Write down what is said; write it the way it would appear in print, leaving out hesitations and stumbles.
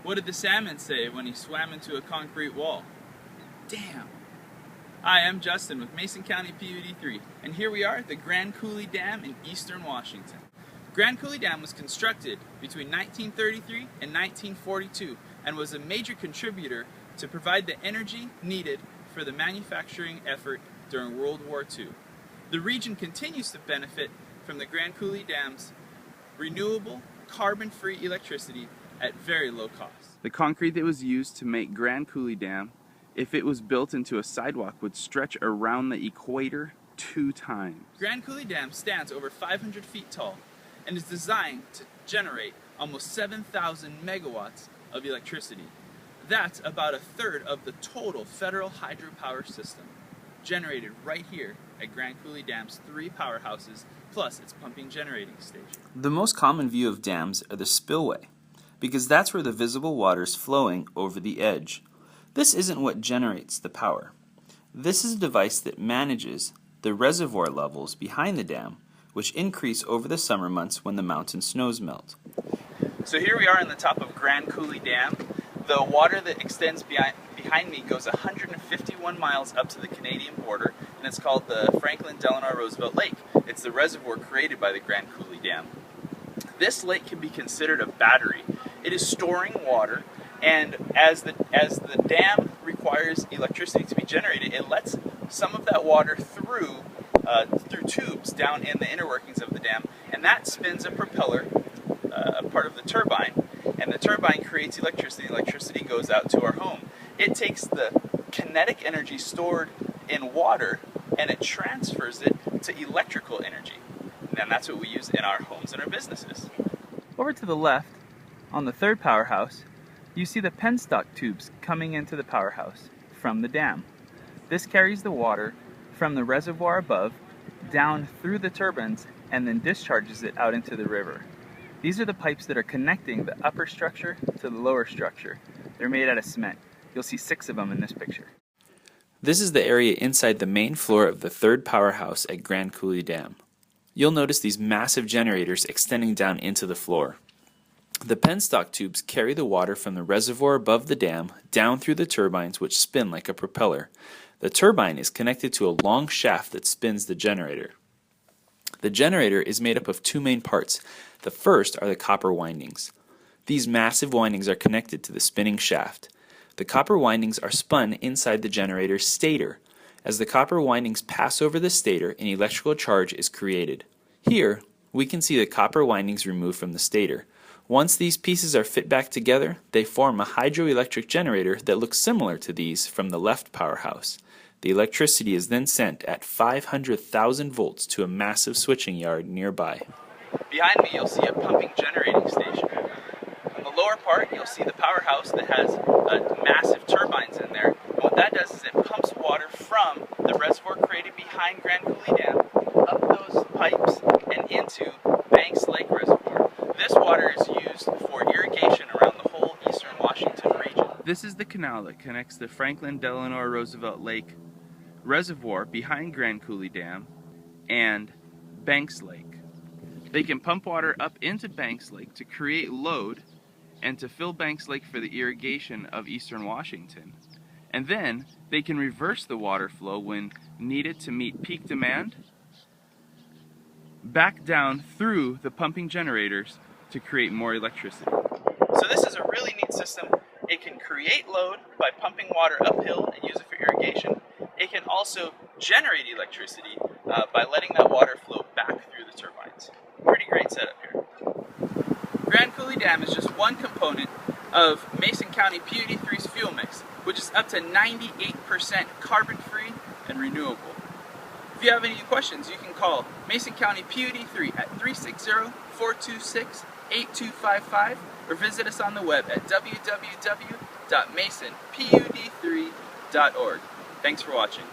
What did the salmon say when he swam into a concrete wall? Damn! Hi, I'm Justin with Mason County PUD3, and here we are at the Grand Coulee Dam in eastern Washington. Grand Coulee Dam was constructed between 1933 and 1942 and was a major contributor to provide the energy needed for the manufacturing effort during World War II. The region continues to benefit from the Grand Coulee Dam's renewable, carbon-free electricity at very low cost. The concrete that was used to make Grand Coulee Dam, if it was built into a sidewalk, would stretch around the equator 2 times. Grand Coulee Dam stands over 500 feet tall and is designed to generate almost 7,000 megawatts of electricity. That's about a third of the total federal hydropower system, generated right here at Grand Coulee Dam's 3 powerhouses, plus its pumping generating station. The most common view of dams are the spillway, because that's where the visible water is flowing over the edge. This isn't what generates the power. This is a device that manages the reservoir levels behind the dam, which increase over the summer months when the mountain snows melt. So here we are on the top of Grand Coulee Dam. The water that extends behind me goes 151 miles up to the Canadian border, and it's called the Franklin Delano Roosevelt Lake. It's the reservoir created by the Grand Coulee Dam. This lake can be considered a battery. It is storing water, and as the dam requires electricity to be generated, it lets some of that water through tubes down in the inner workings of the dam, and that spins a propeller, a part of the turbine, and the turbine creates electricity. Electricity goes out to our home. It takes the kinetic energy stored in water and it transfers it to electrical energy. And that's what we use in our homes and our businesses. Over to the left, on the 3rd powerhouse, you see the penstock tubes coming into the powerhouse from the dam. This carries the water from the reservoir above down through the turbines and then discharges it out into the river. These are the pipes that are connecting the upper structure to the lower structure. They're made out of cement. You'll see 6 of them in this picture. This is the area inside the main floor of the 3rd powerhouse at Grand Coulee Dam. You'll notice these massive generators extending down into the floor. The penstock tubes carry the water from the reservoir above the dam down through the turbines, which spin like a propeller. The turbine is connected to a long shaft that spins the generator. The generator is made up of 2 main parts. The first are the copper windings. These massive windings are connected to the spinning shaft. The copper windings are spun inside the generator's stator. As the copper windings pass over the stator, an electrical charge is created. Here, we can see the copper windings removed from the stator. Once these pieces are fit back together, they form a hydroelectric generator that looks similar to these from the left powerhouse. The electricity is then sent at 500,000 volts to a massive switching yard nearby. Behind me, you'll see a pumping generating station. On the lower part, you'll see the powerhouse that has massive turbines in there. And what that does is it pumps water from the reservoir created behind Grand Coulee Dam up those pipes and into Banks Lake Reservoir. This water is used for irrigation around the whole eastern Washington region. This is the canal that connects the Franklin Delano Roosevelt Lake Reservoir behind Grand Coulee Dam and Banks Lake. They can pump water up into Banks Lake to create load and to fill Banks Lake for the irrigation of eastern Washington. And then they can reverse the water flow when needed to meet peak demand back down through the pumping generators to create more electricity. So this is a really neat system. It can create load by pumping water uphill and use it for irrigation. It can also generate electricity by letting that water flow back through the turbines. Pretty great setup here. Grand Coulee Dam is just one component of Mason County PUD3's fuel mix, which is up to 98% carbon-free and renewable. If you have any questions, you can call Mason County PUD3 at 360-426-8255 or visit us on the web at www.masonpud3.org. Thanks for watching.